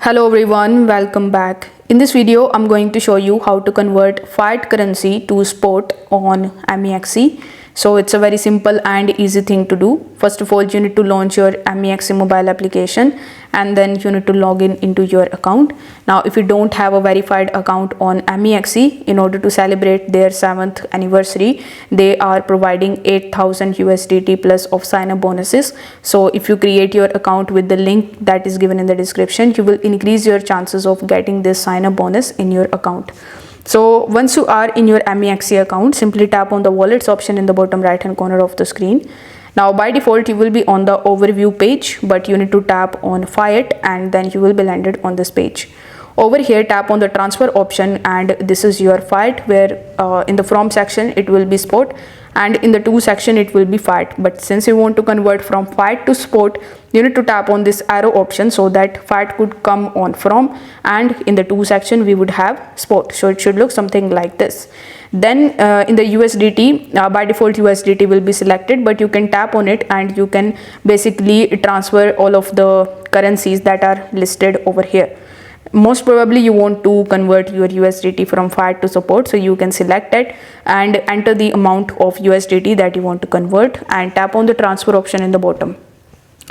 Hello everyone, welcome back. In this video, I'm going to show you how to convert fiat currency to spot on MEXC. So it's a very simple and easy thing to do. First of all, you need to launch your MEXC mobile application and then you need to log into your account. Now, if you don't have a verified account on MEXC, in order to celebrate their 7th anniversary, they are providing 8,000 USDT plus of sign-up bonuses. So if you create your account with the link that is given in the description, you will increase your chances of getting this sign-up bonus in your account. So once you are in your MEXC account, simply tap on the wallets option in the bottom right hand corner of the screen. Now by default you will be on the overview page, but you need to tap on Fiat and then you will be landed on this page. Over here tap on the transfer option and this is your fiat, where in the from section it will be spot and in the to section it will be fiat. But since you want to convert from fiat to spot, you need to tap on this arrow option so that fiat could come on from, and in the to section we would have spot. So it should look something like this. Then in the USDT, by default USDT will be selected, but you can tap on it and you can basically transfer all of the currencies that are listed over here. Most probably you want to convert your USDT from fiat to support, so you can select it and enter the amount of USDT that you want to convert and tap on the transfer option in the bottom.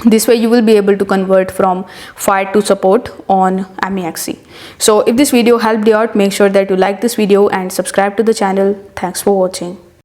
This way you will be able to convert from fiat to support on MEXC. So if this video helped you out, make sure that you like this video and subscribe to the channel. Thanks for watching.